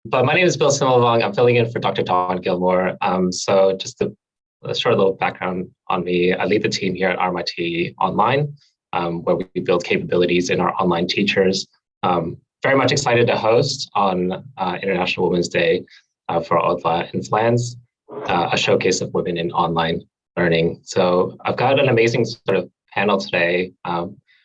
But my name is Bill Similvong. I'm filling in for Dr. Dawn Gilmore. So just a short little background on me. I lead the team here at RMIT Online, where we build capabilities in our online teachers. Very much excited to host on International Women's Day for Oddla in Flans, a showcase of women in online learning. So I've got an amazing sort of panel today.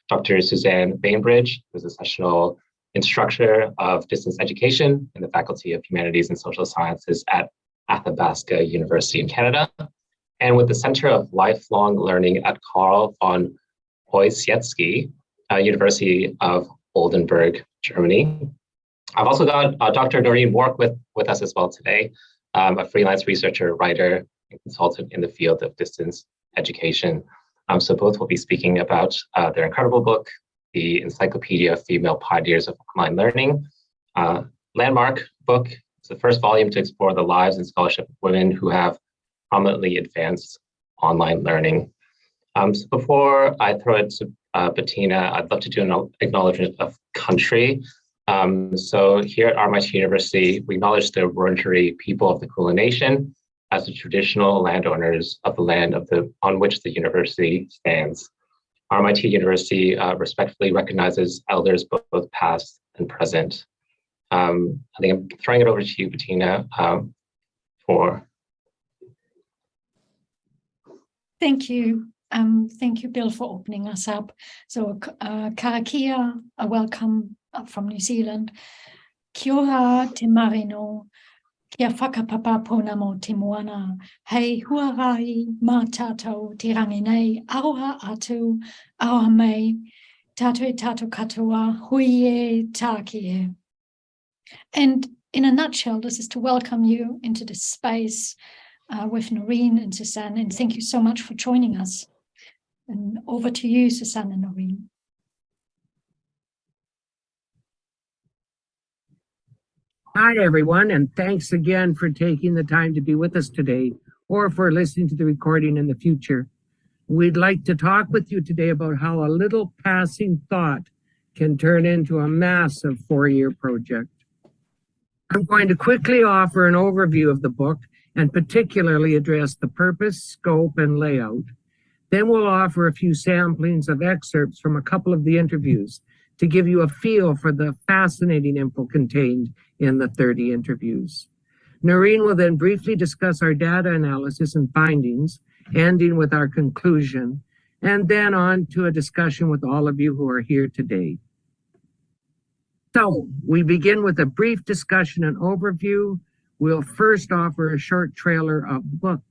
Dr. Suzanne Bainbridge, who's a sessional instructor of distance education in the Faculty of Humanities and Social Sciences at Athabasca University in Canada, and with the Center of Lifelong Learning at Karl von Ossietzky University of Oldenburg, Germany. I've also got Dr. Noreen Wark with us as well today, a freelance researcher, writer, and consultant in the field of distance education. So both will be speaking about their incredible book, The Encyclopedia of Female Pioneers of Online Learning. Landmark book. It's the first volume to explore the lives and scholarship of women who have prominently advanced online learning. So before I throw it to Bettina, I'd love to do an acknowledgement of country. So here at RMIT University, we acknowledge the Wurundjeri people of the Kulin Nation as the traditional landowners of the land on which the university stands. RMIT University respectfully recognizes elders both past and present. I think I'm throwing it over to you, Bettina, for. Thank you. Thank you, Bill, for opening us up. So, Karakia, a welcome from New Zealand. Kia ora te marino, kia whakapapa ponamo te moana, hei huarai mā tātou te rangi nei, aroha atu, aroha mei, tātou e tātou katoa, hui e tāki e. And in a nutshell, this is to welcome you into this space with Noreen and Suzanne, and thank you so much for joining us. And over to you, Suzanne and Noreen. Hi, everyone, and thanks again for taking the time to be with us today or for listening to the recording in the future. We'd like to talk with you today about how a little passing thought can turn into a massive 4-year project. I'm going to quickly offer an overview of the book and particularly address the purpose, scope, and layout. Then we'll offer a few samplings of excerpts from a couple of the interviews to give you a feel for the fascinating info contained in the 30 interviews. Noreen will then briefly discuss our data analysis and findings, ending with our conclusion, and then on to a discussion with all of you who are here today. So we begin with a brief discussion and overview. We'll first offer a short trailer of the book.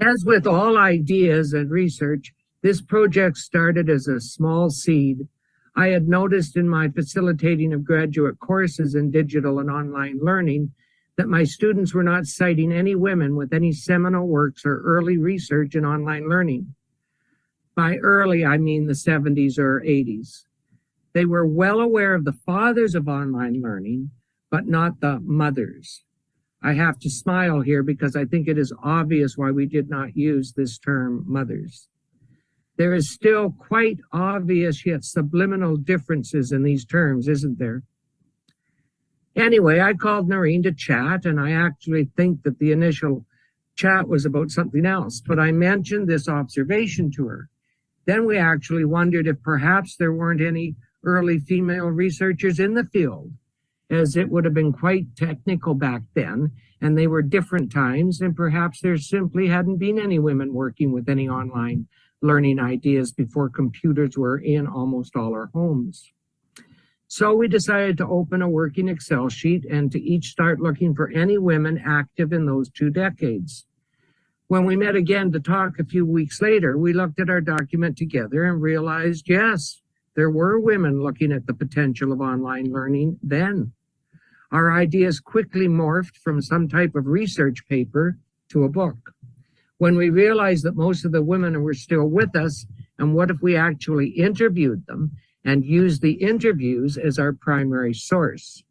As with all ideas and research, this project started as a small seed. I had noticed in my facilitating of graduate courses in digital and online learning that my students were not citing any women with any seminal works or early research in online learning. By early, I mean the 70s or 80s. They were well aware of the fathers of online learning, but not the mothers. I have to smile here because I think it is obvious why we did not use this term mothers. There is still quite obvious yet subliminal differences in these terms, isn't there? Anyway, I called Noreen to chat, and I actually think that the initial chat was about something else, but I mentioned this observation to her. Then we actually wondered if perhaps there weren't any early female researchers in the field, as it would have been quite technical back then, and they were different times, and perhaps there simply hadn't been any women working with any online learning ideas before computers were in almost all our homes. So we decided to open a working Excel sheet and to each start looking for any women active in those 2 decades. When we met again to talk a few weeks later, we looked at our document together and realized, yes, there were women looking at the potential of online learning then. Our ideas quickly morphed from some type of research paper to a book. When we realized that most of the women were still with us, and what if we actually interviewed them and used the interviews as our primary source?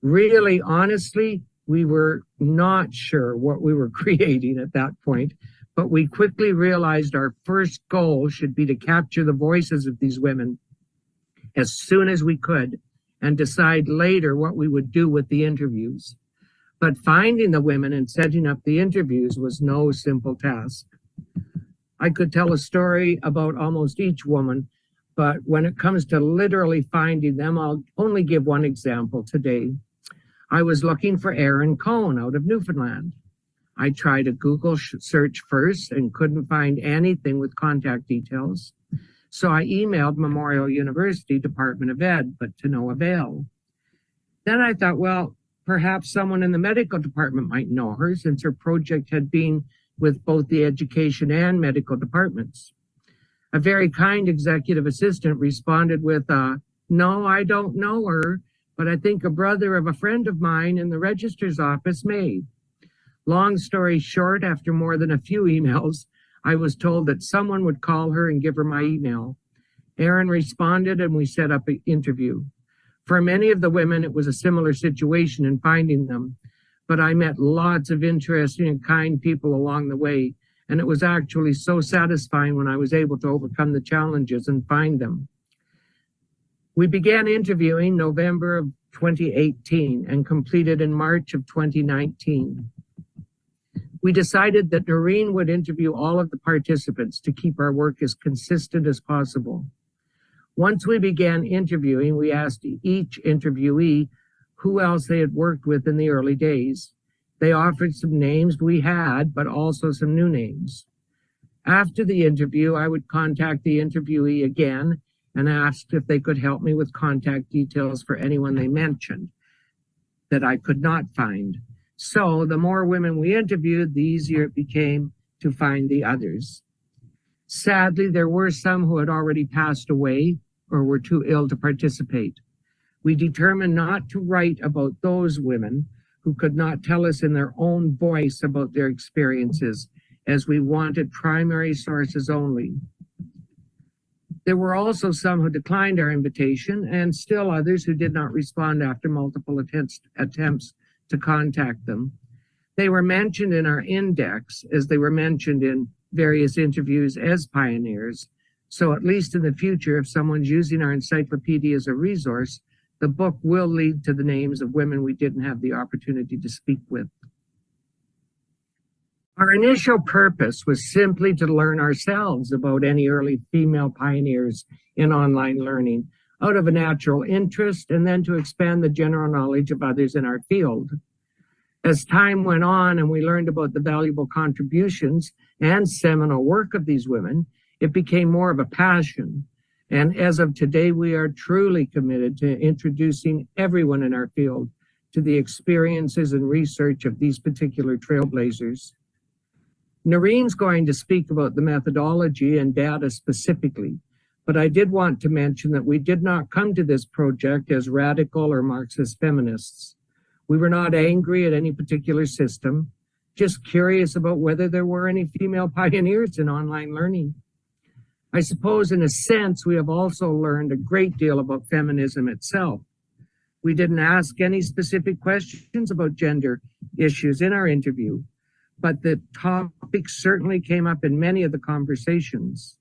Really, honestly, we were not sure what we were creating at that point, but we quickly realized our first goal should be to capture the voices of these women as soon as we could and decide later what we would do with the interviews. But finding the women and setting up the interviews was no simple task. I could tell a story about almost each woman, but when it comes to literally finding them, I'll only give one example today. I was looking for Erin Cohn out of Newfoundland. I tried a Google search first and couldn't find anything with contact details. So I emailed Memorial University Department of Ed, but to no avail. Then I thought, well, perhaps someone in the medical department might know her since her project had been with both the education and medical departments. A very kind executive assistant responded with, no, I don't know her, but I think a brother of a friend of mine in the registrar's office may. Long story short, after more than a few emails, I was told that someone would call her and give her my email. Erin responded and we set up an interview. For many of the women, it was a similar situation in finding them, but I met lots of interesting and kind people along the way, and it was actually so satisfying when I was able to overcome the challenges and find them. We began interviewing November of 2018 and completed in March of 2019. We decided that Noreen would interview all of the participants to keep our work as consistent as possible. Once we began interviewing, we asked each interviewee who else they had worked with in the early days. They offered some names we had, but also some new names. After the interview, I would contact the interviewee again and ask if they could help me with contact details for anyone they mentioned that I could not find. So the more women we interviewed, the easier it became to find the others. Sadly, there were some who had already passed away or were too ill to participate. We determined not to write about those women who could not tell us in their own voice about their experiences, as we wanted primary sources only. There were also some who declined our invitation, and still others who did not respond after multiple attempts to contact them. They were mentioned in our index as they were mentioned in various interviews as pioneers. So at least in the future, if someone's using our encyclopedia as a resource, the book will lead to the names of women we didn't have the opportunity to speak with. Our initial purpose was simply to learn ourselves about any early female pioneers in online learning out of a natural interest, and then to expand the general knowledge of others in our field. As time went on and we learned about the valuable contributions and seminal work of these women, it became more of a passion. And as of today, we are truly committed to introducing everyone in our field to the experiences and research of these particular trailblazers. Noreen's going to speak about the methodology and data specifically, but I did want to mention that we did not come to this project as radical or Marxist feminists. We were not angry at any particular system, just curious about whether there were any female pioneers in online learning. I suppose in a sense, we have also learned a great deal about feminism itself. We didn't ask any specific questions about gender issues in our interview, but the topic certainly came up in many of the conversations.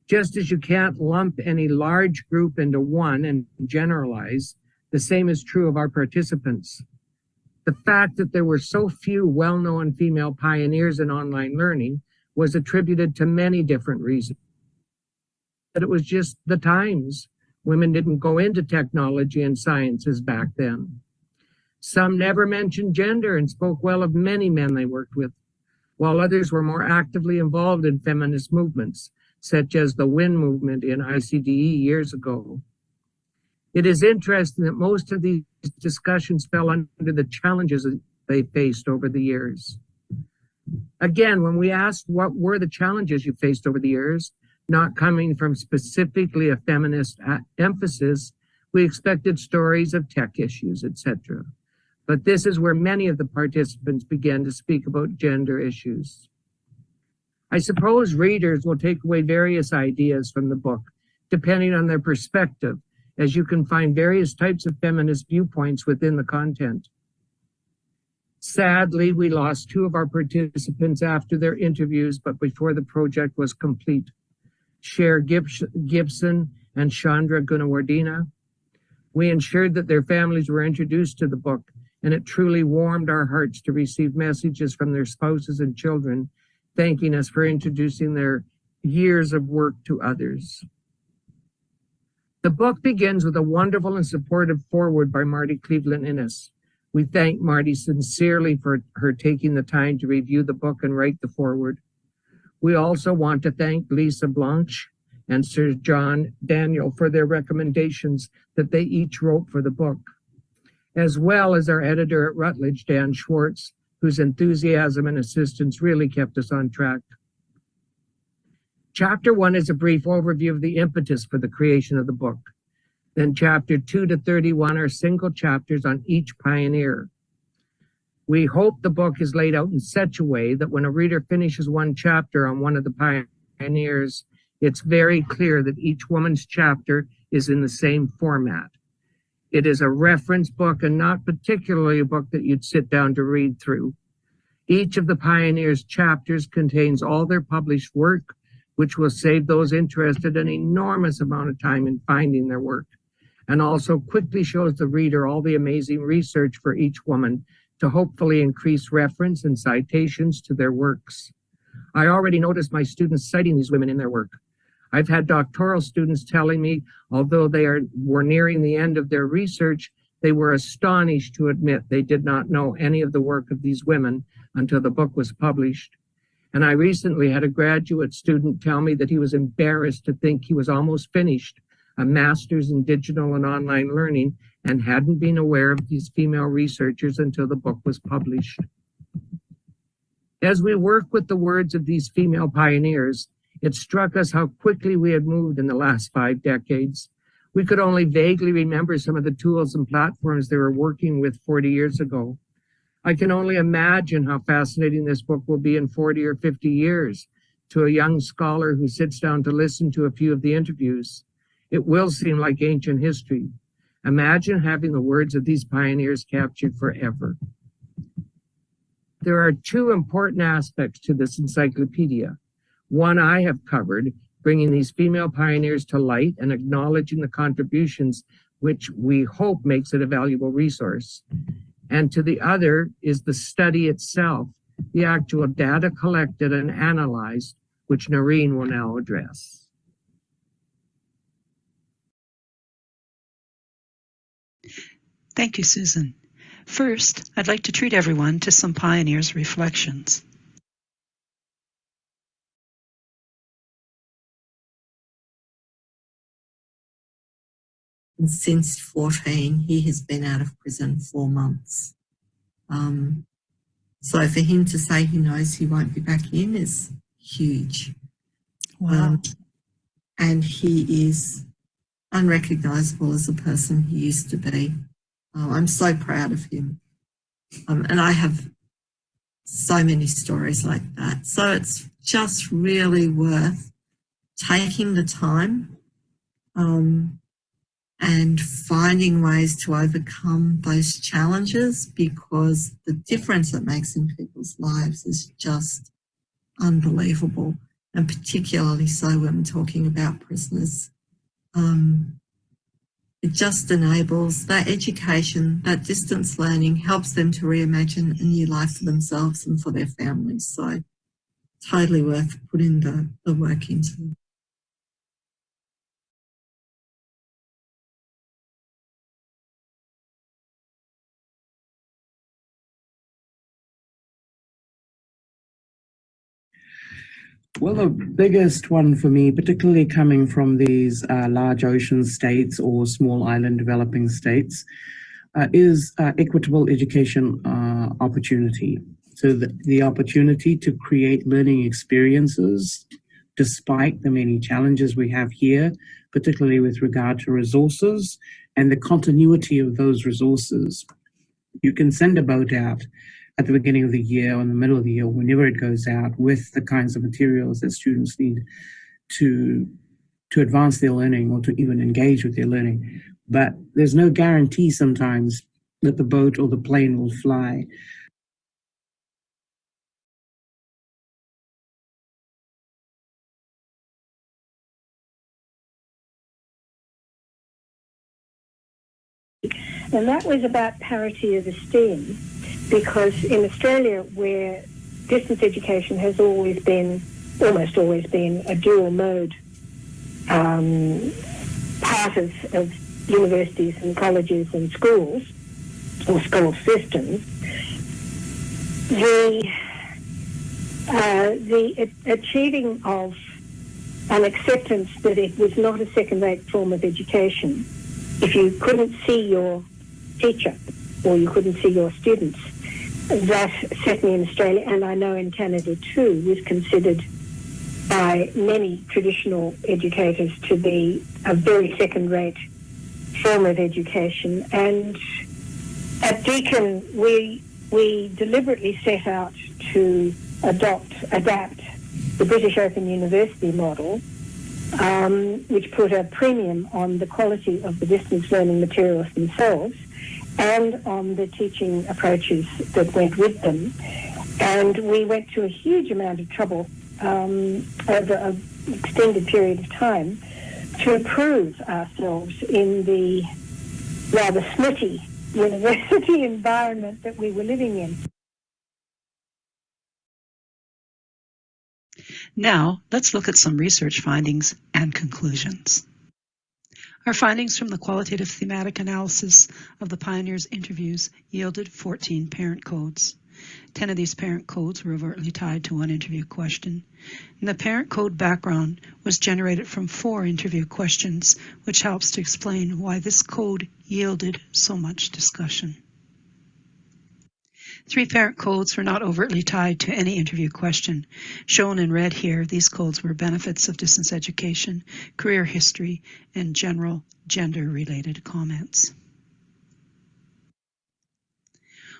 Just as you can't lump any large group into one and generalize, the same is true of our participants. The fact that there were so few well-known female pioneers in online learning was attributed to many different reasons. But it was just the times. Women didn't go into technology and sciences back then. Some never mentioned gender and spoke well of many men they worked with, while others were more actively involved in feminist movements, such as the WIN movement in ICDE years ago. It is interesting that most of these discussions fell under the challenges they faced over the years. Again, when we asked what were the challenges you faced over the years, not coming from specifically a feminist emphasis, we expected stories of tech issues, etc. But this is where many of the participants began to speak about gender issues. I suppose readers will take away various ideas from the book, depending on their perspective, as you can find various types of feminist viewpoints within the content. Sadly, we lost 2 of our participants after their interviews, but before the project was complete. Cher Gibson and Chandra Gunawardena. We ensured that their families were introduced to the book, and it truly warmed our hearts to receive messages from their spouses and children, thanking us for introducing their years of work to others. The book begins with a wonderful and supportive foreword by Marty Cleveland Innes. We thank Marty sincerely for her taking the time to review the book and write the foreword. We also want to thank Lisa Blanche and Sir John Daniel for their recommendations that they each wrote for the book, as well as our editor at Routledge, Dan Schwartz, whose enthusiasm and assistance really kept us on track. Chapter 1 is a brief overview of the impetus for the creation of the book. Then chapter 2 to 31 are single chapters on each pioneer. We hope the book is laid out in such a way that when a reader finishes one chapter on one of the pioneers, it's very clear that each woman's chapter is in the same format. It is a reference book and not particularly a book that you'd sit down to read through. Each of the pioneers' chapters contains all their published work, which will save those interested an enormous amount of time in finding their work, and also quickly shows the reader all the amazing research for each woman to hopefully increase reference and citations to their works. I already noticed my students citing these women in their work. I've had doctoral students telling me, although they were nearing the end of their research, they were astonished to admit they did not know any of the work of these women until the book was published. And I recently had a graduate student tell me that he was embarrassed to think he was almost finished a master's in digital and online learning and hadn't been aware of these female researchers until the book was published. As we work with the words of these female pioneers, it struck us how quickly we had moved in the last 5 decades. We could only vaguely remember some of the tools and platforms they were working with 40 years ago. I can only imagine how fascinating this book will be in 40 or 50 years to a young scholar who sits down to listen to a few of the interviews. It will seem like ancient history. Imagine having the words of these pioneers captured forever. There are 2 important aspects to this encyclopedia. One I have covered, bringing these female pioneers to light and acknowledging the contributions, which we hope makes it a valuable resource. And to the other is the study itself, the actual data collected and analyzed, which Noreen will now address. Thank you, Susan. First, I'd like to treat everyone to some pioneers' reflections. And since 14, he has been out of prison 4 months. So for him to say he knows he won't be back in is huge. Wow. And he is unrecognisable as a person he used to be. I'm so proud of him. And I have so many stories like that. So it's just really worth taking the time and finding ways to overcome those challenges, because the difference it makes in people's lives is just unbelievable, and particularly so when we're talking about prisoners. It just enables that education, that distance learning, helps them to reimagine a new life for themselves and for their families. So totally worth putting the work into. Well, the biggest one for me, particularly coming from these large ocean states or small island developing states, is equitable education opportunity. So the opportunity to create learning experiences despite the many challenges we have here, particularly with regard to resources and the continuity of those resources. You can send a boat out at the beginning of the year or in the middle of the year, whenever it goes out, with the kinds of materials that students need to advance their learning or to even engage with their learning. But there's no guarantee sometimes that the boat or the plane will fly. And that was about parity of esteem, because in Australia, where distance education has almost always been a dual mode part of universities and colleges and schools, or school systems, the achieving of an acceptance that it was not a second-rate form of education if you couldn't see your teacher or you couldn't see your students, that certainly in Australia, and I know in Canada too, was considered by many traditional educators to be a very second-rate form of education. And at Deakin, we deliberately set out to adapt the British Open University model, which put a premium on the quality of the distance learning materials themselves and on the teaching approaches that went with them. And we went to a huge amount of trouble over an extended period of time to prove ourselves in the rather smutty university environment that we were living in. Now, let's look at some research findings and conclusions. Our findings from the qualitative thematic analysis of the pioneers' interviews yielded 14 parent codes. 10 of these parent codes were overtly tied to one interview question, and the parent code background was generated from 4 interview questions, which helps to explain why this code yielded so much discussion. 3 parent codes were not overtly tied to any interview question. Shown in red here, these codes were benefits of distance education, career history, and general gender-related comments.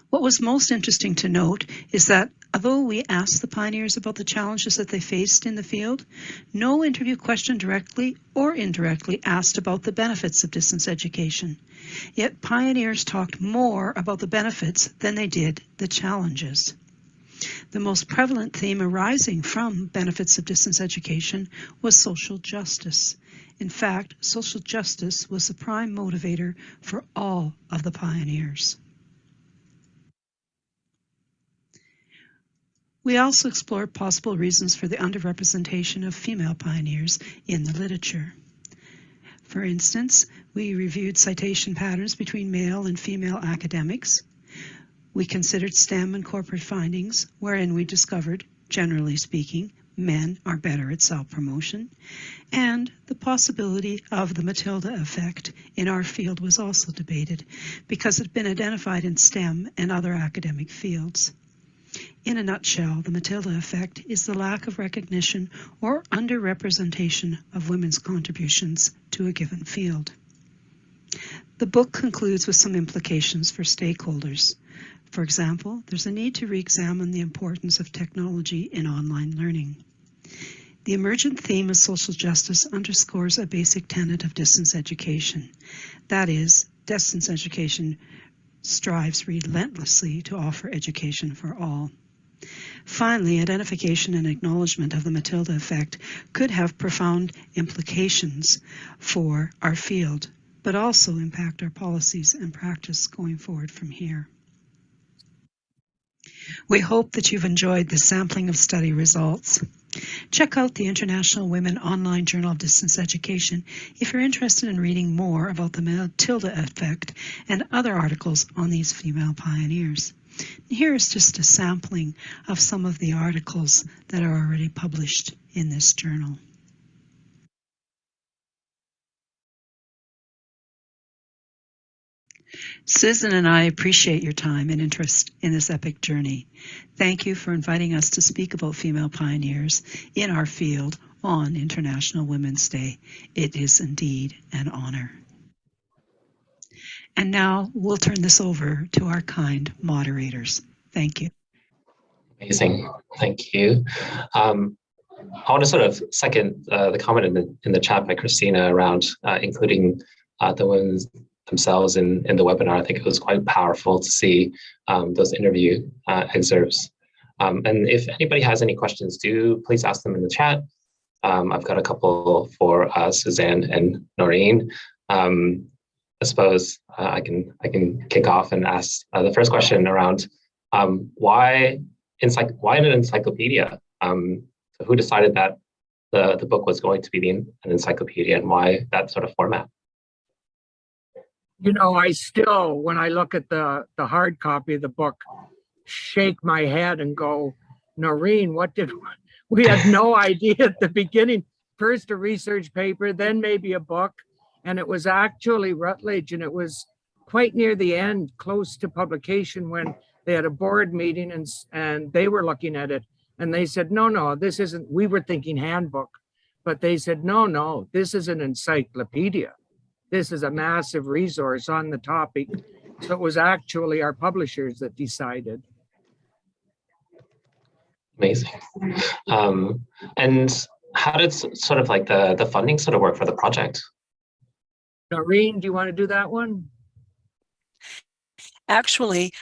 What was most interesting to note is that although we asked the pioneers about the challenges that they faced in the field, no interview question directly or indirectly asked about the benefits of distance education. Yet pioneers talked more about the benefits than they did the challenges. The most prevalent theme arising from benefits of distance education was social justice. In fact, social justice was the prime motivator for all of the pioneers. We also explored possible reasons for the underrepresentation of female pioneers in the literature. For instance, we reviewed citation patterns between male and female academics. We considered STEM and corporate findings, wherein we discovered, generally speaking, men are better at self-promotion, and the possibility of the Matilda effect in our field was also debated because it had been identified in STEM and other academic fields. In a nutshell, the Matilda effect is the lack of recognition or underrepresentation of women's contributions to a given field. The book concludes with some implications for stakeholders. For example, there's a need to re-examine the importance of technology in online learning. The emergent theme of social justice underscores a basic tenet of distance education. That is, distance education strives relentlessly to offer education for all. Finally, identification and acknowledgement of the Matilda effect could have profound implications for our field, but also impact our policies and practice going forward from here. We hope that you've enjoyed this sampling of study results. Check out the International Women Online Journal of Distance Education if you're interested in reading more about the Matilda effect and other articles on these female pioneers. Here is just a sampling of some of the articles that are already published in this journal. Susan and I appreciate your time and interest in this epic journey. Thank you for inviting us to speak about female pioneers in our field on International Women's Day. It is indeed an honor. And now we'll turn this over to our kind moderators. Thank you. Amazing. Thank you. I want to sort of second the comment in the chat by Christina around including the women themselves in the webinar. I think it was quite powerful to see those interview excerpts. And if anybody has any questions, do please ask them in the chat. I've got a couple for Suzanne and Noreen. I suppose I can kick off and ask the first question around why an encyclopedia? Who decided that the book was going to be an encyclopedia, and why that sort of format? You know, I still, when I look at the hard copy of the book, shake my head and go, Noreen, we had no idea at the beginning. First a research paper, then maybe a book. And it was actually Routledge, and it was quite near the end, close to publication, when they had a board meeting and they were looking at it. And they said, no, this isn't, we were thinking handbook, but they said, no, this is an encyclopedia. This is a massive resource on the topic. So it was actually our publishers that decided. Amazing. And how did sort of like the funding sort of work for the project? Noreen, do you want to do that one? Actually,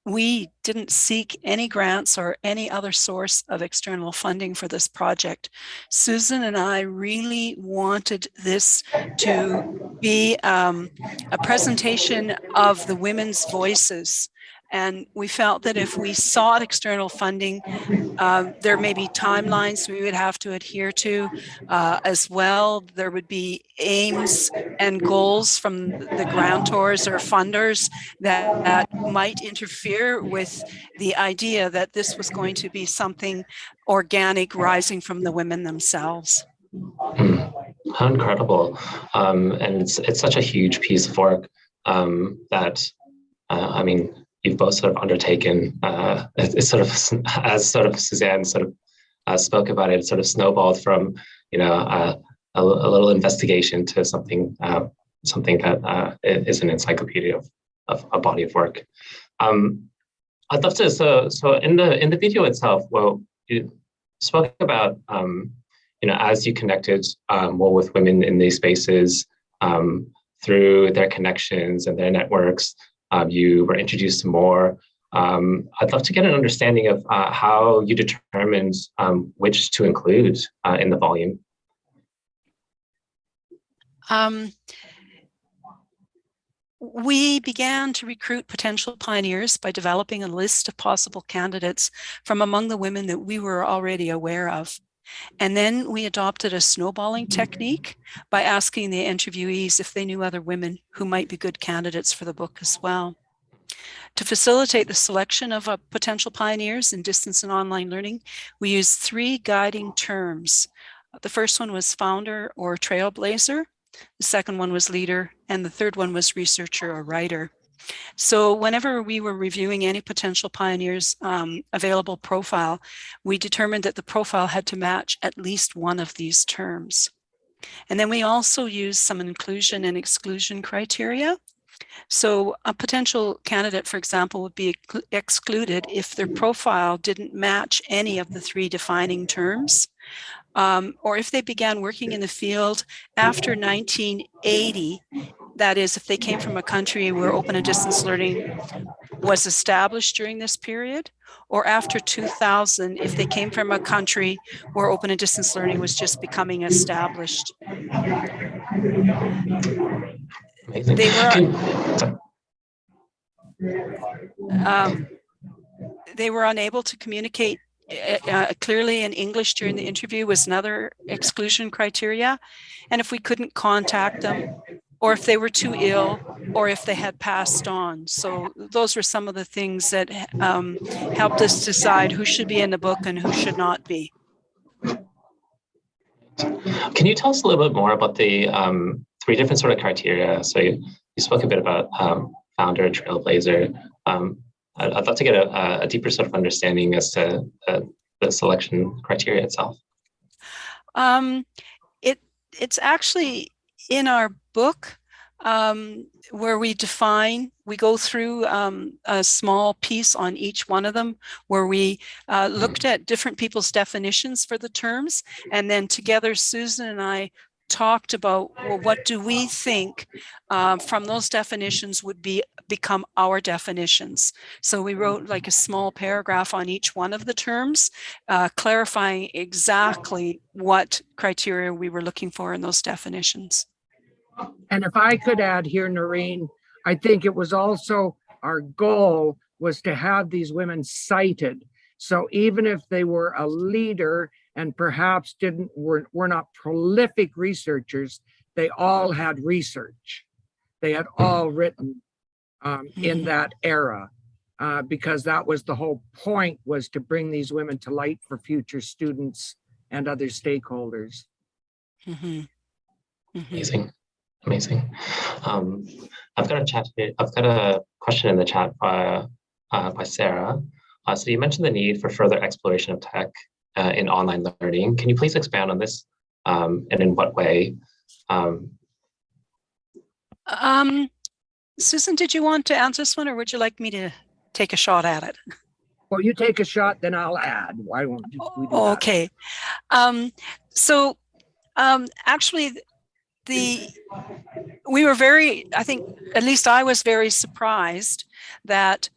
we didn't seek any grants or any other source of external funding for this project. Susan and I really wanted this to be a presentation of the women's voices. And we felt that if we sought external funding, there may be timelines we would have to adhere to as well. There would be aims and goals from the grantors or funders that might interfere with the idea that this was going to be something organic rising from the women themselves. How incredible. And it's such a huge piece of work that, I mean, you've both sort of undertaken. It's sort of, as sort of Suzanne sort of spoke about it, sort of snowballed from, you know, a little investigation to something that is an encyclopedia of a body of work. I'd love to. So in the video itself, well, you spoke about, you know, as you connected more with women in these spaces through their connections and their networks. You were introduced to more. I'd love to get an understanding of how you determined which to include in the volume. We began to recruit potential pioneers by developing a list of possible candidates from among the women that we were already aware of. And then we adopted a snowballing technique by asking the interviewees if they knew other women who might be good candidates for the book as well. To facilitate the selection of potential pioneers in distance and online learning, we used 3 guiding terms. The first one was founder or trailblazer, the second one was leader, and the third one was researcher or writer. So whenever we were reviewing any potential pioneers available profile, we determined that the profile had to match at least one of these terms. And then we also used some inclusion and exclusion criteria. So a potential candidate, for example, would be excluded if their profile didn't match any of the 3 defining terms, or if they began working in the field after 1980. That is, if they came from a country where open and distance learning was established during this period, or after 2000, if they came from a country where open and distance learning was just becoming established. Amazing. They were unable to communicate clearly in English during the interview was another exclusion criteria. And if we couldn't contact them, or if they were too ill, or if they had passed on. So those were some of the things that helped us decide who should be in the book and who should not be. Can you tell us a little bit more about the 3 different sort of criteria? So you spoke a bit about founder, trailblazer. I'd love to get a deeper sort of understanding as to the selection criteria itself. It's actually in our book where we go through a small piece on each one of them, where we looked at different people's definitions for the terms, and then together Susan and I talked about, well, what do we think from those definitions would become our definitions. So we wrote like a small paragraph on each one of the terms, clarifying exactly what criteria we were looking for in those definitions. And if I could add here, Noreen, I think it was also our goal was to have these women cited. So even if they were a leader and perhaps were not prolific researchers, they all had research. They had all written in that era, because that was the whole point, was to bring these women to light for future students and other stakeholders. Amazing. I've got a question in the chat by Sarah. So you mentioned the need for further exploration of tech in online learning. Can you please expand on this, and in what way? Susan, did you want to answer this one, or would you like me to take a shot at it? Well, you take a shot, then I'll add. Why won't we do that? Okay. Actually, we were I think, at least I was very surprised that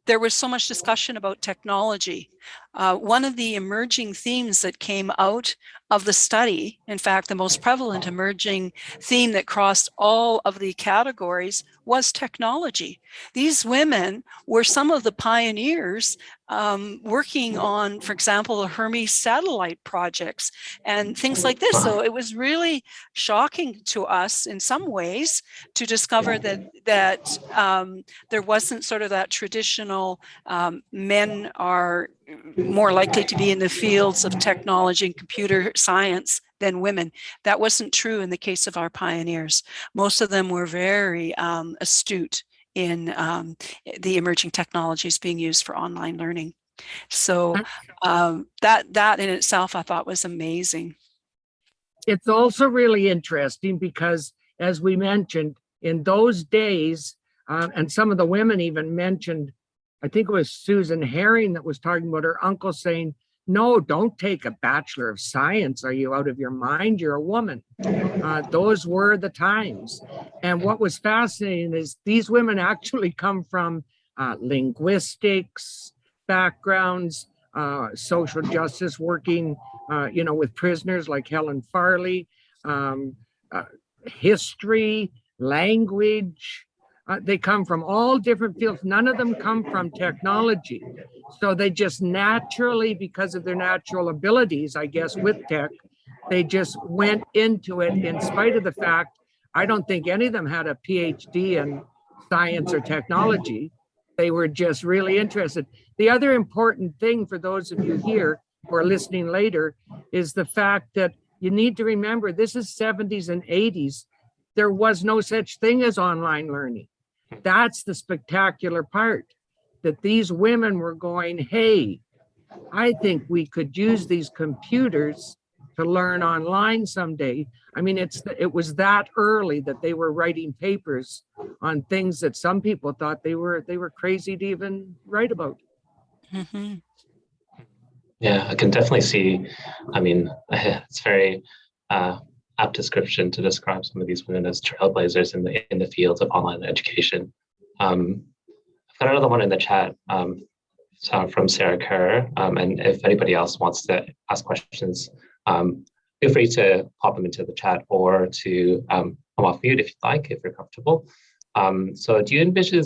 there was so much discussion about technology. One of the emerging themes that came out of the study, in fact, the most prevalent emerging theme that crossed all of the categories, was technology. These women were some of the pioneers working on, for example, the Hermes satellite projects and things like this. So it was really shocking to us in some ways to discover that there wasn't sort of that traditional men are more likely to be in the fields of technology and computer science than women. That wasn't true in the case of our pioneers. Most of them were very astute in the emerging technologies being used for online learning. So that in itself, I thought, was amazing. It's also really interesting because, as we mentioned, in those days, and some of the women even mentioned, I think it was Susan Herring that was talking about her uncle saying, no, don't take a Bachelor of Science. Are you out of your mind? You're a woman. Those were the times. And what was fascinating is these women actually come from linguistics backgrounds, social justice, working, with prisoners like Helen Farley, history, language. They come from all different fields. None of them come from technology. So they just naturally, because of their natural abilities, I guess, with tech, they just went into it in spite of the fact, I don't think any of them had a PhD in science or technology. They were just really interested. The other important thing for those of you here who are listening later is the fact that you need to remember this is 70s and 80s. There was no such thing as online learning. That's the spectacular part, that these women were going, hey, I think we could use these computers to learn online someday. I mean, it was that early that they were writing papers on things that some people thought they were crazy to even write about. Mm-hmm. Yeah, I can definitely see. I mean, it's very apt description to describe some of these women as trailblazers in the fields of online education. I've got another one in the chat from Sarah Kerr, and if anybody else wants to ask questions, feel free to pop them into the chat or to come off mute if you'd like, if you're comfortable. So do you envision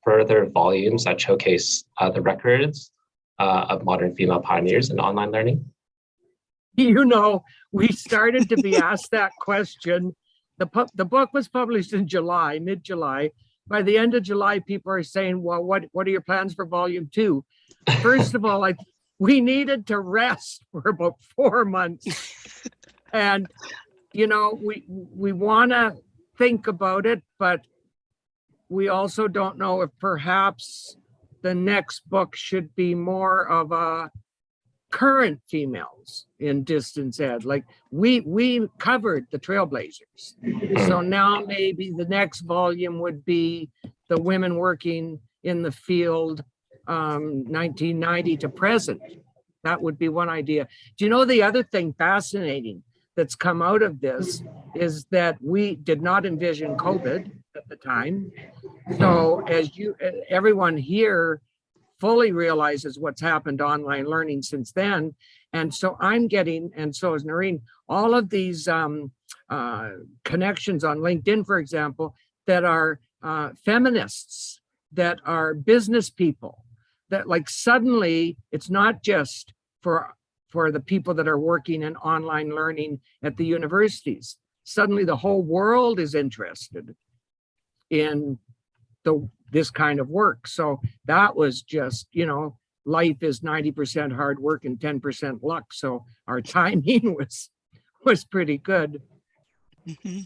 further volumes that showcase the records of modern female pioneers in online learning? You know, we started to be asked that question. The book was published in July, mid-July. By the end of July, people are saying, well, what are your plans for volume 2? First of all, we needed to rest for about 4 months. And, you know, we want to think about it, but we also don't know if perhaps the next book should be more of a current females in distance ed. Like we covered the trailblazers. So now maybe the next volume would be the women working in the field 1990 to present. That would be one idea. Do you know the other thing fascinating that's come out of this is that we did not envision COVID at the time. So as everyone here fully realizes what's happened to online learning since then. And so I'm getting, and so is Noreen, all of these connections on LinkedIn, for example, that are feminists, that are business people, that like suddenly it's not just for the people that are working in online learning at the universities. Suddenly the whole world is interested in this kind of work. So that was just, you know, life is 90% hard work and 10% luck. So our timing was pretty good. Mm-hmm.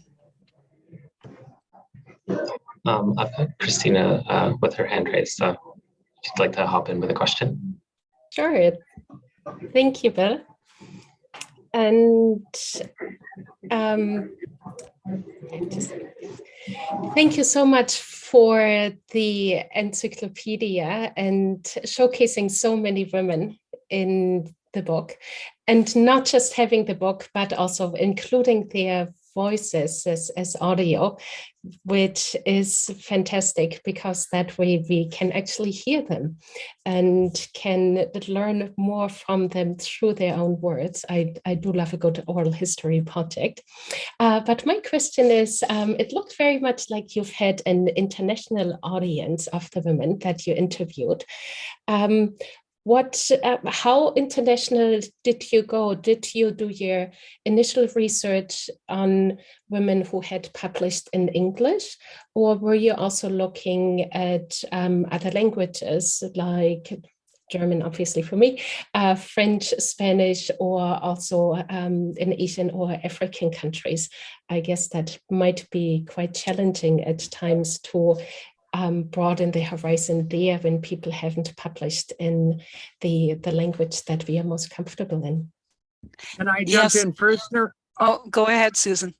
I've got Christina with her hand raised. So if you'd like to hop in with a question. Sure. Thank you, Bill. And thank you so much for the encyclopedia and showcasing so many women in the book, and not just having the book, but also including their voices as audio, which is fantastic because that way we can actually hear them and can learn more from them through their own words. I do love a good oral history project. But my question is, it looked very much like you've had an international audience of the women that you interviewed. How international did you go? Did you do your initial research on women who had published in English, or were you also looking at other languages like German, obviously for me, French, Spanish, or also in Asian or African countries? I guess that might be quite challenging at times to broaden the horizon there when people haven't published in the language that we are most comfortable in. Can I jump in first? Oh, go ahead, Susan.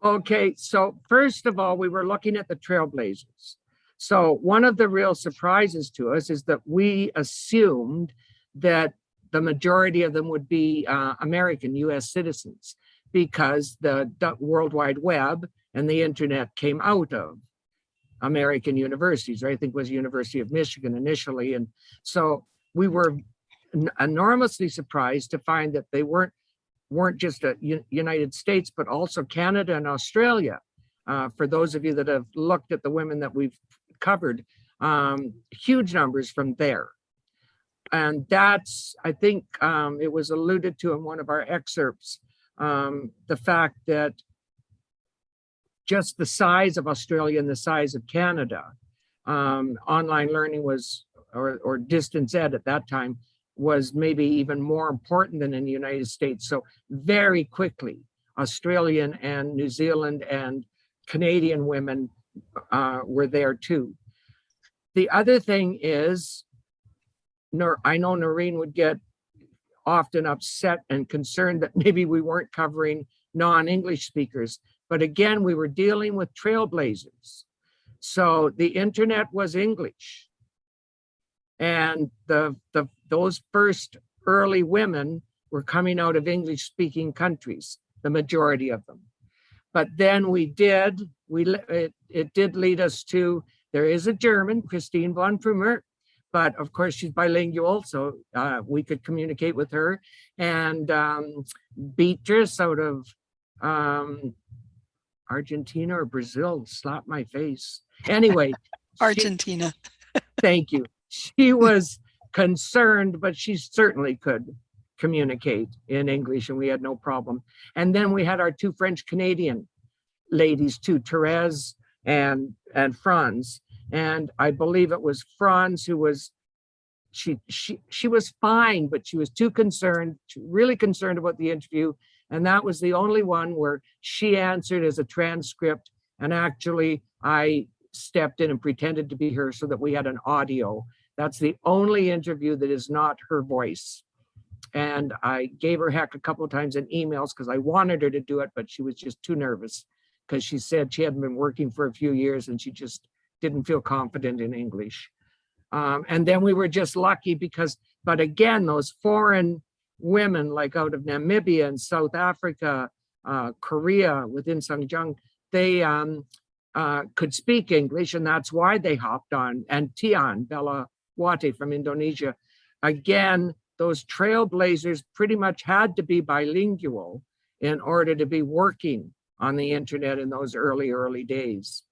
Okay, so first of all, we were looking at the trailblazers. So one of the real surprises to us is that we assumed that the majority of them would be American US citizens, because the World Wide Web and the internet came out of American universities. I think it was University of Michigan initially. And so we were enormously surprised to find that they weren't just United States, but also Canada and Australia. For those of you that have looked at the women that we've covered, huge numbers from there. And that's, I think it was alluded to in one of our excerpts, the fact that just the size of Australia and the size of Canada, online learning was, or distance ed at that time, was maybe even more important than in the United States. So very quickly, Australian and New Zealand and Canadian women were there too. The other thing is, I know Noreen would get often upset and concerned that maybe we weren't covering non-English speakers. But again, we were dealing with trailblazers. So the internet was English. And those first early women were coming out of English-speaking countries, the majority of them. But then it did lead us to, there is a German, Christine von Frommer, but of course she's bilingual, so we could communicate with her. And Beatrice out of Argentina or Brazil, slap my face. Anyway. Argentina. Thank you. She was concerned, but she certainly could communicate in English, and we had no problem. And then we had our two French Canadian ladies too, Therese and Franz. And I believe it was Franz who was, she was fine, but she was too concerned, really concerned about the interview. And that was the only one where she answered as a transcript. And actually I stepped in and pretended to be her so that we had an audio. That's the only interview that is not her voice. And I gave her heck a couple of times in emails because I wanted her to do it, but she was just too nervous because she said she hadn't been working for a few years and she just didn't feel confident in English. And then we were just lucky because, but again, those foreign women like out of Namibia and South Africa, Korea within Sangjung, they could speak English, and that's why they hopped on. And Tian Bellawati from Indonesia, again, those trailblazers pretty much had to be bilingual in order to be working on the internet in those early days.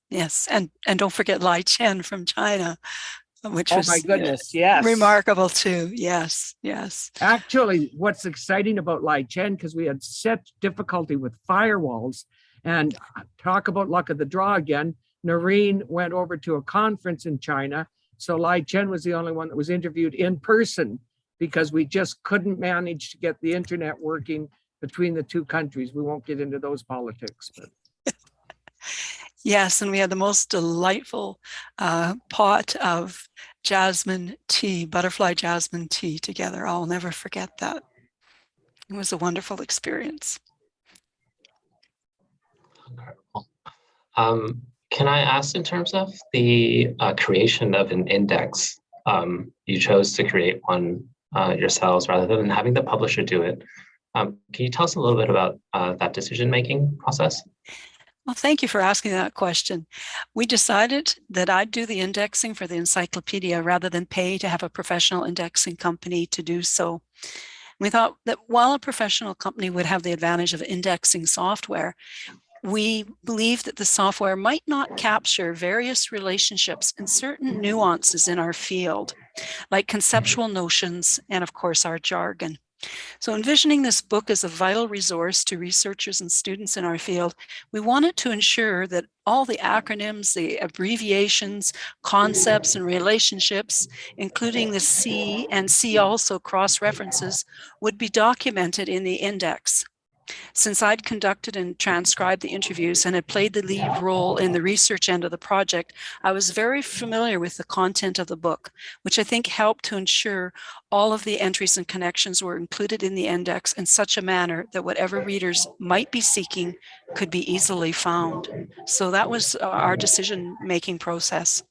Yes, and don't forget Lai Chen from China, which was, my goodness, yes, remarkable too. Yes. Actually, what's exciting about Lai Chen, because we had such difficulty with firewalls, and talk about luck of the draw again, Noreen went over to a conference in China. So Lai Chen was the only one that was interviewed in person because we just couldn't manage to get the internet working between the two countries. We won't get into those politics. But. Yes, and we had the most delightful pot of jasmine tea, butterfly jasmine tea together. I'll never forget that. It was a wonderful experience. Incredible. Can I ask, in terms of the creation of an index, you chose to create one yourselves rather than having the publisher do it. Can you tell us a little bit about that decision-making process? Well, thank you for asking that question. We decided that I'd do the indexing for the encyclopedia rather than pay to have a professional indexing company to do so. We thought that while a professional company would have the advantage of indexing software, we believe that the software might not capture various relationships and certain nuances in our field, like conceptual notions and, of course, our jargon. So envisioning this book as a vital resource to researchers and students in our field, we wanted to ensure that all the acronyms, the abbreviations, concepts, and relationships, including the C and C also cross-references, would be documented in the index. Since I'd conducted and transcribed the interviews and had played the lead role in the research end of the project, I was very familiar with the content of the book, which I think helped to ensure all of the entries and connections were included in the index in such a manner that whatever readers might be seeking could be easily found. So that was our decision-making process.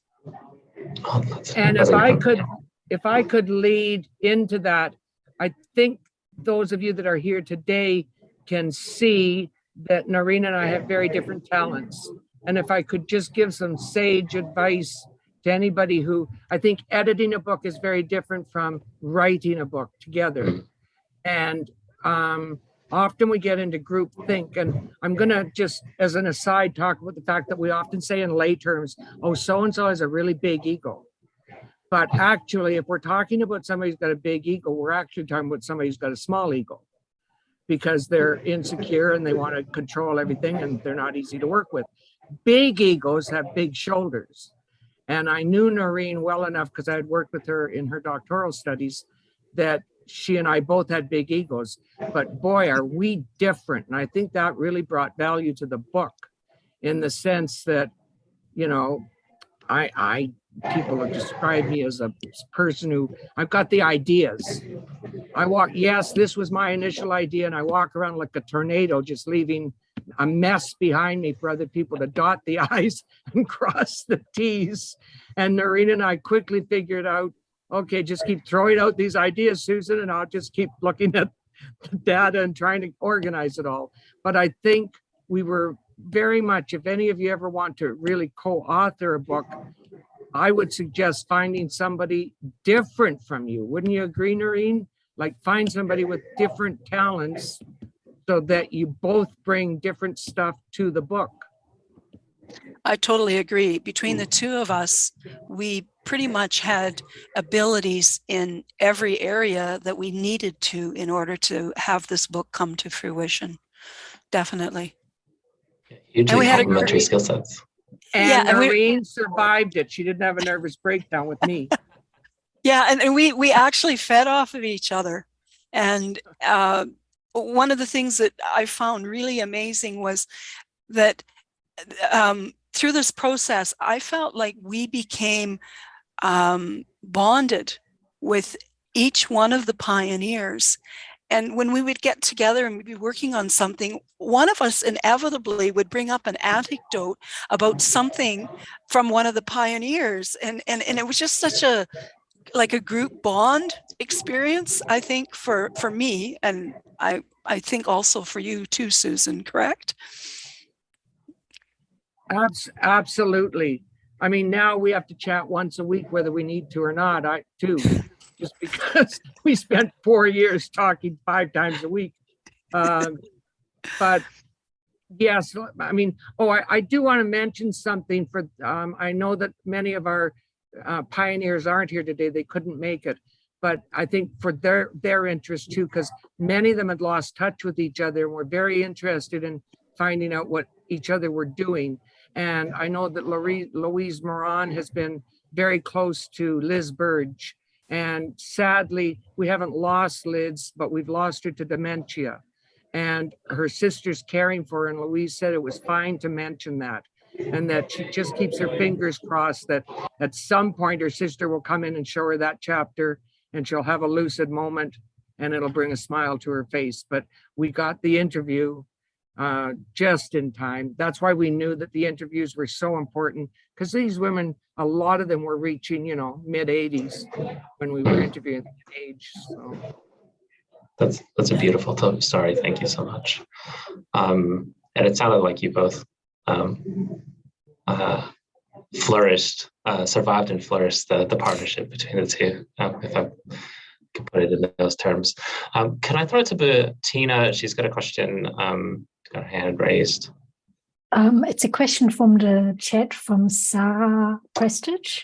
And if I could lead into that, I think those of you that are here today can see that Noreen and I have very different talents. And if I could just give some sage advice to anybody who, I think editing a book is very different from writing a book together. And often we get into group think, and I'm gonna just, as an aside, talk about the fact that we often say in lay terms, oh, so-and-so has a really big ego. But actually, if we're talking about somebody who's got a big ego, we're actually talking about somebody who's got a small ego, because they're insecure and they want to control everything and they're not easy to work with. Big egos have big shoulders. And I knew Noreen well enough, because I had worked with her in her doctoral studies, that she and I both had big egos. But boy, are we different. And I think that really brought value to the book, in the sense that, you know, people have described me as a person who, I've got the ideas. Yes, this was my initial idea, and I walk around like a tornado, just leaving a mess behind me for other people to dot the I's and cross the T's. And Noreen and I quickly figured out, okay, just keep throwing out these ideas, Susan, and I'll just keep looking at the data and trying to organize it all. But I think we were very much, if any of you ever want to really co-author a book, I would suggest finding somebody different from you. Wouldn't you agree, Noreen? Like, find somebody with different talents so that you both bring different stuff to the book. I totally agree. Between the two of us, we pretty much had abilities in every area that we needed to in order to have this book come to fruition. Definitely. Hugely complementary skill sets. And Noreen survived it. She didn't have a nervous breakdown with me. Yeah, and we actually fed off of each other. And one of the things that I found really amazing was that through this process, I felt like we became bonded with each one of the pioneers. And when we would get together and we'd be working on something, one of us inevitably would bring up an anecdote about something from one of the pioneers. And it was just such a group bond experience, I think, for me. And I think also for you too, Susan, correct? Absolutely. I mean, now we have to chat once a week, whether we need to or not. I too, just because we spent 4 years talking 5 times a week. But yes, I mean, I do want to mention something for, I know that many of our pioneers aren't here today. They couldn't make it, but I think for their interest too, because many of them had lost touch with each other and were very interested in finding out what each other were doing. And I know that Louise Moran has been very close to Liz Burge. And sadly, we haven't lost Liz, but we've lost her to dementia. And her sister's caring for her, and Louise said it was fine to mention that. And that she just keeps her fingers crossed that at some point her sister will come in and show her that chapter and she'll have a lucid moment and it'll bring a smile to her face. But we got the interview just in time. That's why we knew that the interviews were so important, because these women, a lot of them were reaching, mid 80s when we were interviewing the age. So that's a beautiful story. Thank you so much. And it sounded like you both flourished, survived and flourished the partnership between the two, if I can put it in those terms. Can I throw it to Bettina? She's got a question, got her hand raised. It's a question from the chat from Sarah Prestige.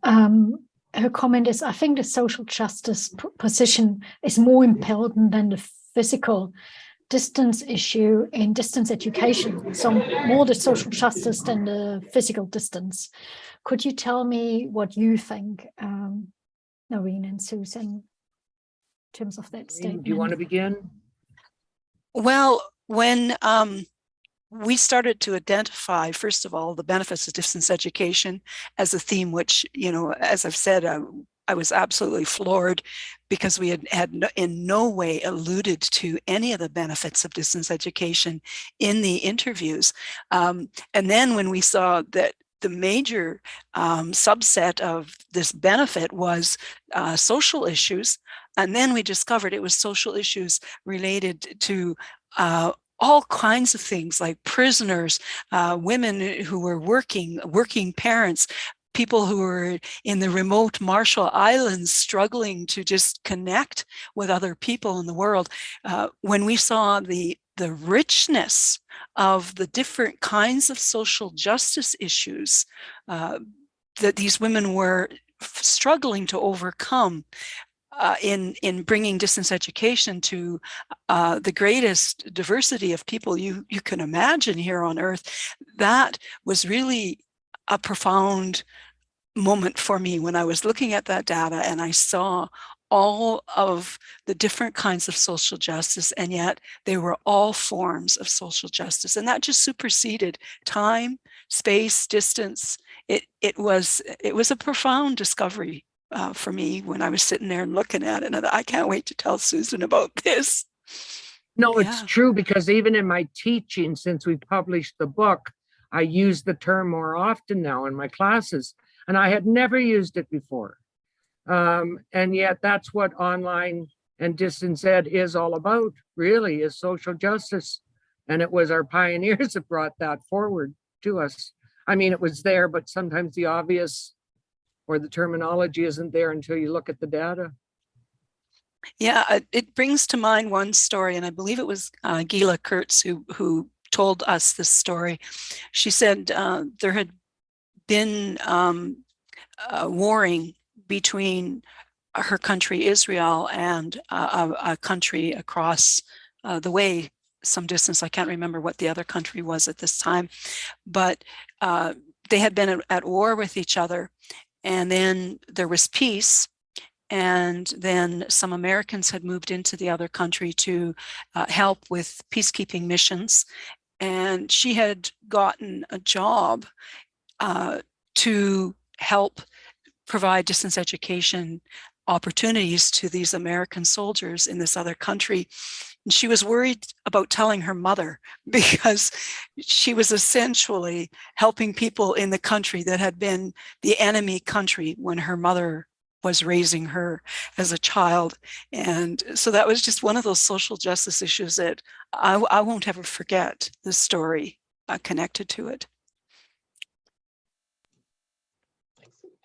Her comment is, I think the social justice position is more important than the physical distance issue in distance education, so more the social justice than the physical distance. Could you tell me what you think, Noreen and Susan, in terms of that statement? Do you want to begin? Well, when we started to identify, first of all, the benefits of distance education as a theme, which, as I've said, I was absolutely floored, because we had in no way alluded to any of the benefits of distance education in the interviews. And then when we saw that the major subset of this benefit was social issues, and then we discovered it was social issues related to all kinds of things, like prisoners, women who were working parents, people who were in the remote Marshall Islands struggling to just connect with other people in the world. When we saw the richness of the different kinds of social justice issues that these women were struggling to overcome, in bringing distance education to the greatest diversity of people you can imagine here on Earth, that was really a profound moment for me when I was looking at that data and I saw all of the different kinds of social justice, and yet they were all forms of social justice. And that just superseded time, space, distance. It was a profound discovery for me when I was sitting there and looking at it. And I can't wait to tell Susan about this. No, it's true, because even in my teaching, since we published the book, I use the term more often now in my classes, and I had never used it before. And yet that's what online and distance ed is all about, really, is social justice. And it was our pioneers that brought that forward to us. I mean, it was there, but sometimes the obvious or the terminology isn't there until you look at the data. Yeah, it brings to mind one story, and I believe it was Gila Kurtz who told us this story. She said there had been warring between her country, Israel, and a country across the way, some distance. I can't remember what the other country was at this time, but they had been at war with each other. And then there was peace. And then some Americans had moved into the other country to help with peacekeeping missions. And she had gotten a job to help provide distance education opportunities to these American soldiers in this other country. And she was worried about telling her mother, because she was essentially helping people in the country that had been the enemy country when her mother was raising her as a child. And so that was just one of those social justice issues that I won't ever forget, the story connected to it.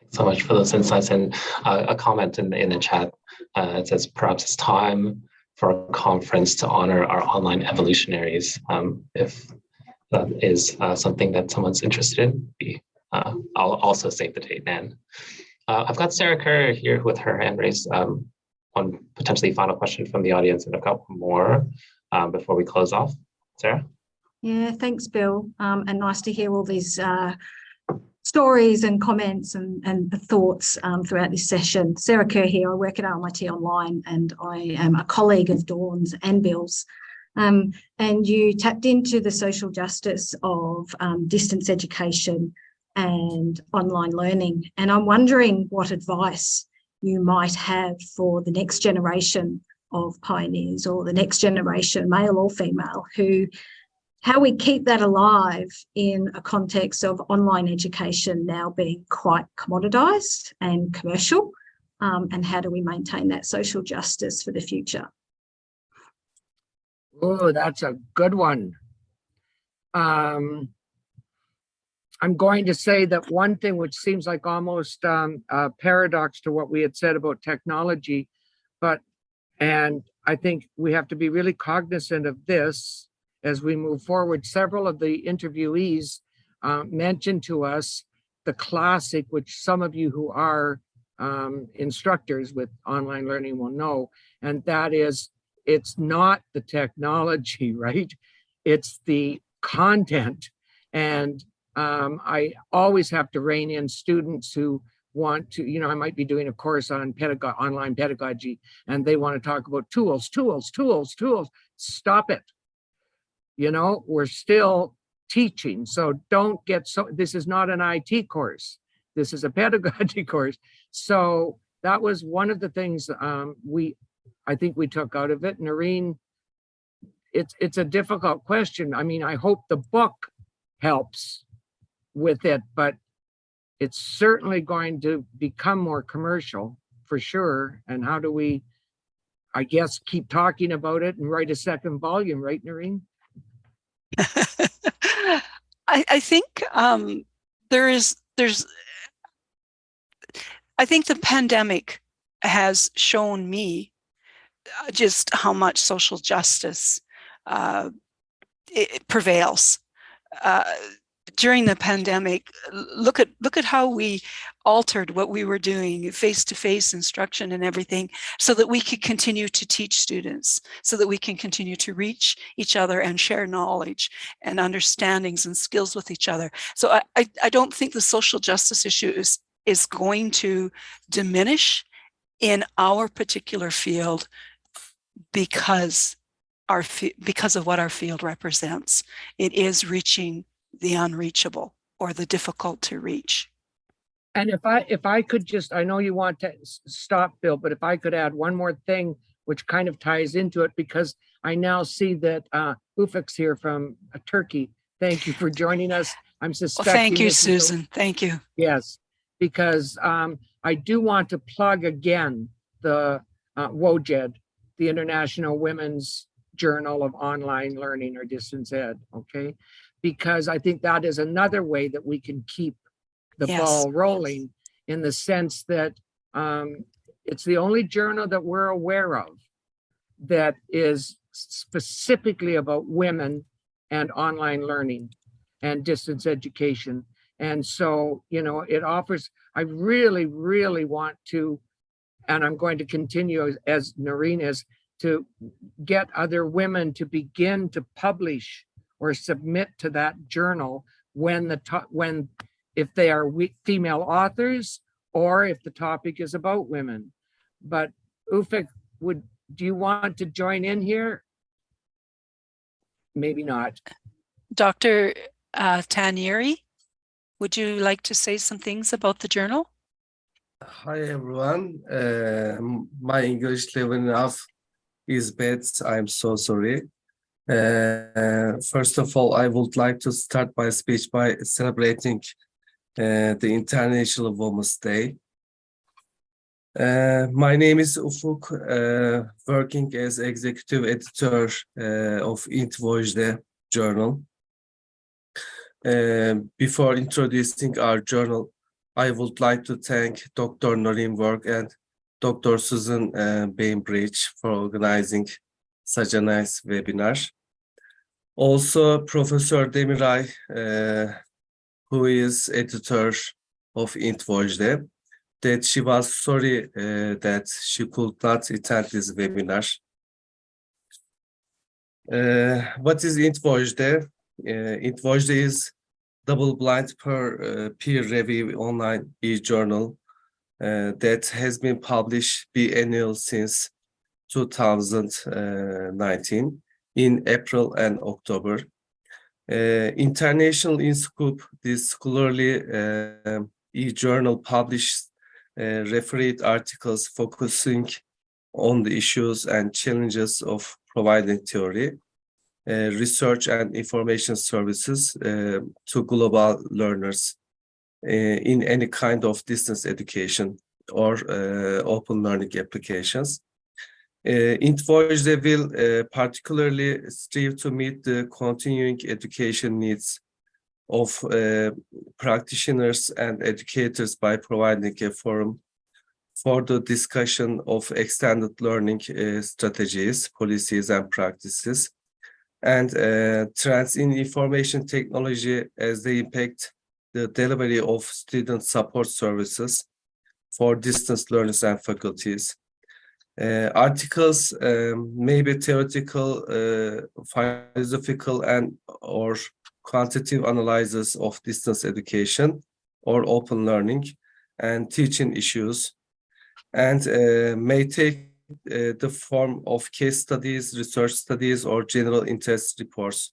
Thanks so much for those insights. And a comment in the chat, it says, perhaps it's time for a conference to honor our online evolutionaries. If that is something that someone's interested in, I'll also save the date, Nan. I've got Sarah Kerr here with her hand raised. One potentially final question from the audience, and I've got one more before we close off. Sarah? Yeah, thanks, Bill. And nice to hear all these stories and comments and thoughts throughout this session. Sarah Kerr here. I work at RMIT Online, and I am a colleague of Dawn's and Bill's. And you tapped into the social justice of distance education and online learning. And I'm wondering what advice you might have for the next generation of pioneers, or the next generation, male or female, how we keep that alive in a context of online education now being quite commoditized and commercial, and how do we maintain that social justice for the future? Oh, that's a good one. I'm going to say that one thing which seems like almost a paradox to what we had said about technology, and I think we have to be really cognizant of this as we move forward. Several of the interviewees mentioned to us the classic, which some of you who are instructors with online learning will know, and that is, it's not the technology, right? It's the content. And I always have to rein in students who want to, I might be doing a course on online pedagogy, and they want to talk about tools. Stop it. We're still teaching. So don't get this is not an IT course. This is a pedagogy course. So that was one of the things I think we took out of it. Noreen, it's a difficult question. I mean, I hope the book helps with it, but it's certainly going to become more commercial for sure. And how do we, I guess, keep talking about it and write a second volume, right, Noreen? I think I think the pandemic has shown me just how much social justice it prevails. During the pandemic, look at how we altered what we were doing, face-to-face instruction and everything, so that we could continue to teach students, so that we can continue to reach each other and share knowledge and understandings and skills with each other. So I don't think the social justice issue is going to diminish in our particular field because of what our field represents. It is reaching the unreachable or the difficult to reach. And if I could just, I know you want to stop, Bill, but if I could add one more thing, which kind of ties into it, because I now see that Ufuk's here from Turkey. Thank you for joining us. I'm suspecting. Well, thank you, Susan. Thank you. Yes, because I do want to plug again the WOJED, the International Women's Journal of Online Learning or Distance Ed, okay? Because I think that is another way that we can keep the ball rolling, in the sense that it's the only journal that we're aware of that is specifically about women and online learning and distance education. And so, you know, it offers, I really, really want to, and I'm going to continue as Noreen is, to get other women to begin to publish or submit to that journal when if they are female authors or if the topic is about women. But Ufuk, do you want to join in here? Maybe not. Dr. Tanieri, would you like to say some things about the journal? Hi everyone. My English level enough is bad. I'm so sorry. First of all, I would like to start my speech by celebrating the International Women's Day. My name is Ufuk, working as executive editor of IntVojde journal. Before introducing our journal, I would like to thank Dr. Noreen Work and Dr. Susan Bainbridge for organizing such a nice webinar. Also, Professor Demiray, who is editor of IntVojde, that she was sorry that she could not attend this webinar. What is IntVojde? IntVojde is double-blind peer review online e-journal that has been published biennial since 2019 in April and October. International in scope, this scholarly e-journal publishes refereed articles focusing on the issues and challenges of providing theory, research and information services to global learners in any kind of distance education or open learning applications. IntVojde will particularly strive to meet the continuing education needs of practitioners and educators by providing a forum for the discussion of extended learning strategies, policies, and practices, and trends in information technology as they impact the delivery of student support services for distance learners and faculties. Articles may be theoretical, philosophical, and or quantitative analysis of distance education or open learning and teaching issues, and may take the form of case studies, research studies, or general interest reports.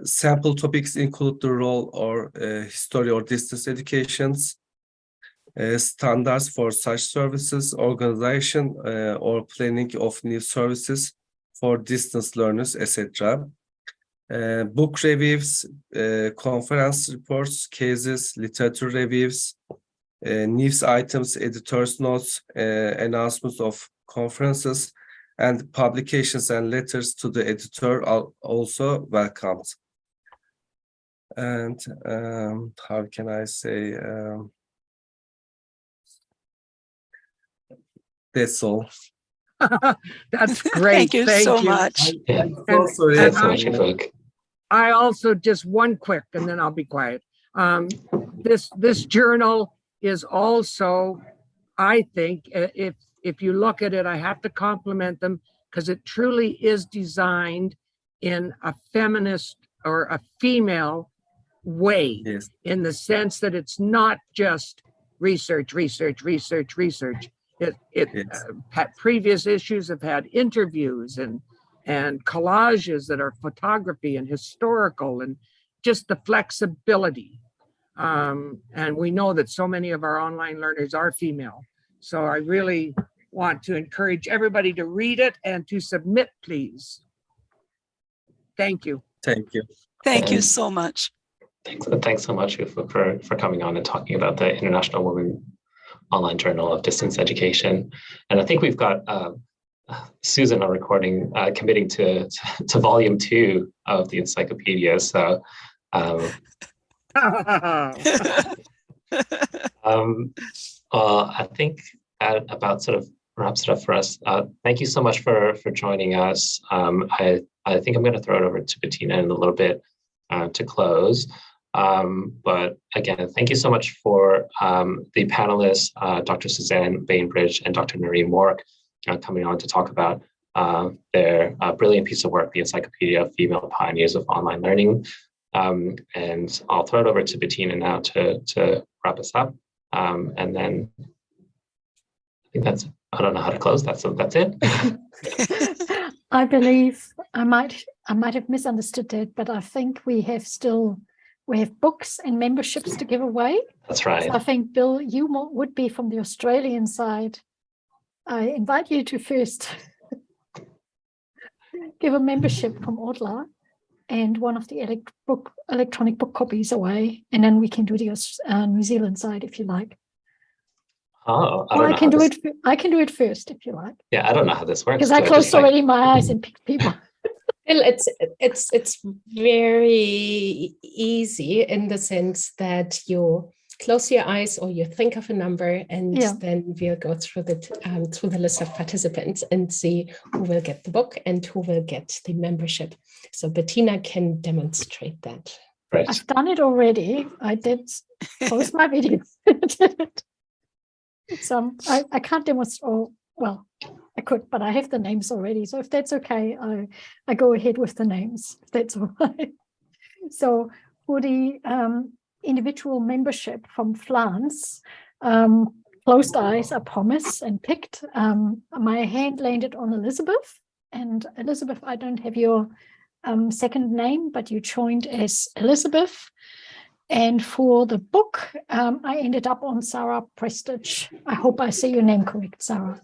Sample topics include the role or history or distance educations, standards for such services, organization or planning of new services for distance learners, etc. Book reviews, conference reports, cases, literature reviews, news items, editors' notes, announcements of conferences, and publications and letters to the editor are also welcomed. And how can I say? That's all. That's great. Thank you so much. I'm so sorry. And Thanks so much, Ufuk. I also, just one quick, and then I'll be quiet. This journal is also, I think, if you look at it, I have to compliment them because it truly is designed in a feminist or a female way, Yes. in the sense that it's not just research, research, research, research. Yes. Previous issues have had interviews and collages that are photography and historical and just the flexibility. And we know that so many of our online learners are female. So I really want to encourage everybody to read it and to submit, please. Thank you. Thank you. Thank you so much. Thanks so much for coming on and talking about the International Women Online Journal of Distance Education. And I think we've got Susan on recording committing to volume 2 of the encyclopedia. So I think that about sort of wraps it up for us. Thank you so much for joining us. I think I'm going to throw it over to Bettina in a little bit to close. But again, thank you so much for the panelists, Dr. Suzanne Bainbridge and Dr. Noreen Warwick, coming on to talk about their brilliant piece of work, the Encyclopedia of Female Pioneers of Online Learning. And I'll throw it over to Bettina now to wrap us up. And then I think I don't know how to close that, so that's it. I believe I might have misunderstood that, but I think we have books and memberships to give away. That's right. So I think, Bill, you would be from the Australian side. I invite you to first give a membership from Audla and one of the electronic book copies away, and then we can do the New Zealand side if you like. Oh, I can do it first if you like. Yeah, I don't know how this works. Because I closed already my eyes and picked people. Well, it's very easy in the sense that you close your eyes or you think of a number, and then we'll go through the list of participants and see who will get the book and who will get the membership. So Bettina can demonstrate that. Right. I've done it already. I did post my video. So I can't demonstrate. Oh, well, I could, but I have the names already. So if that's okay, I go ahead with the names, if that's all right. So for the individual membership from France, closed eyes, I promise, and picked. My hand landed on Elizabeth. And Elizabeth, I don't have your second name, but you joined as Elizabeth. And for the book, I ended up on Sarah Prestige. I hope I say your name correct, Sarah.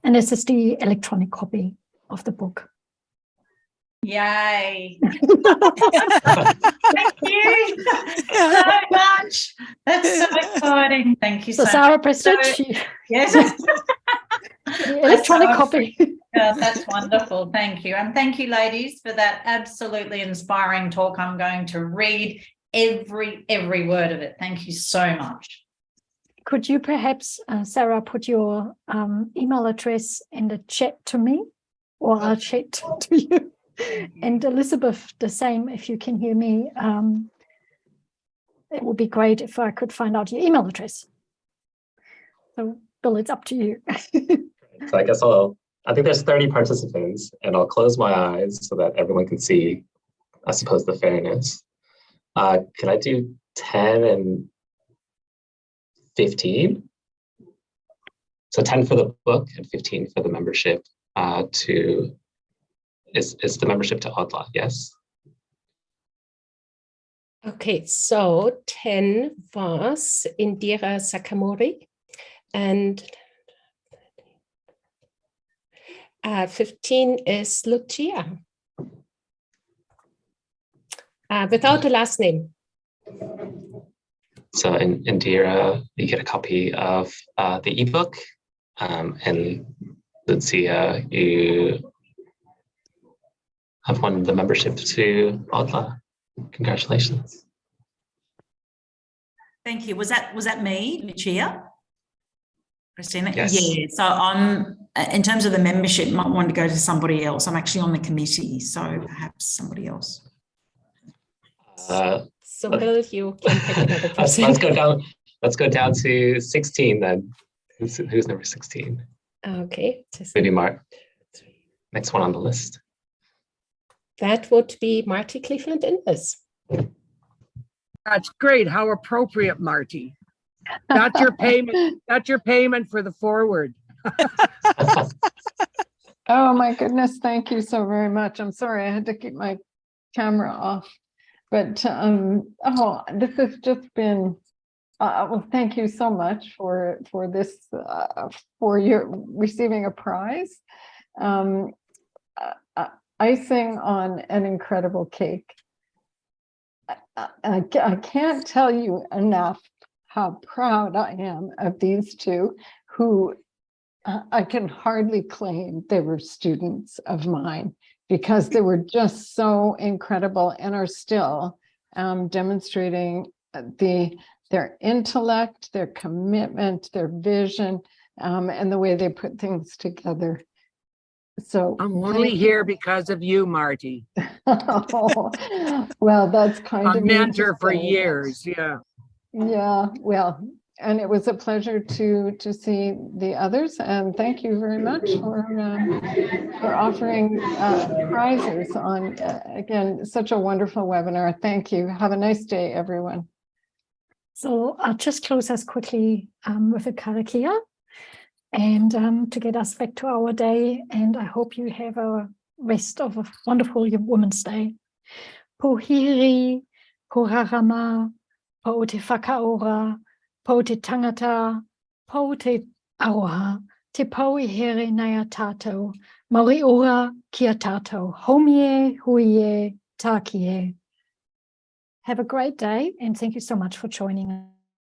And this is the electronic copy of the book. Yay. Thank you so much. That's so exciting. Thank you so much. Sarah Prestige. Yes. The electronic copy. Yeah, that's wonderful. Thank you. And thank you, ladies, for that absolutely inspiring talk. I'm going to read every word of it. Thank you so much. Could you perhaps, Sarah, put your email address in the chat to me, or I'll chat to you? And Elizabeth, the same, if you can hear me. It would be great if I could find out your email address. So, Bill, it's up to you. So I guess I think there's 30 participants, and I'll close my eyes so that everyone can see, I suppose, the fairness. Can I do 10 and 15? So 10 for the book and 15 for the membership is the membership to Audla, yes? Okay, so 10 was Indira Sakamori, and 15 is Lucia. Without the last name. So in Indira, you get a copy of the ebook, and Lucia, you have won the membership to Audla. Congratulations. Thank you. Was that me, Lucia? Christina? Yes. Yeah. So I'm, in terms of the membership, might want to go to somebody else. I'm actually on the committee, so perhaps somebody else. So Bill, you can pick another person. Let's go down to 16 then. Who's number 16? Okay. Maybe Mark. Next one on the list. That would be Marty Cleveland Innes. That's great. How appropriate, Marty. That's your payment. That's your payment for the forward. Oh my goodness, thank you so very much. I'm sorry I had to keep my camera off, but this has just been well, thank you so much for this for your receiving a prize, icing on an incredible cake. I can't tell you enough how proud I am of these two who I can hardly claim they were students of mine, because they were just so incredible and are still demonstrating their intellect, their commitment, their vision, and the way they put things together. So I'm only here because of you, Marty. Well, that's kind A of me to mentor for say. years, yeah. Yeah, well, and it was a pleasure to see the others, and thank you very much for offering prizes on again such a wonderful webinar. Thank you. Have a nice day, everyone. So I'll just close us quickly with a karakia, and to get us back to our day. And I hope you have a rest of a wonderful Women's Day. Pohiri, porarama, po te whakaora, po te tangata, po te aroha, te pau I here nei a tātou, mauri ora ki a tātou, homie, huie, tākie. Have a great day, and thank you so much for joining us.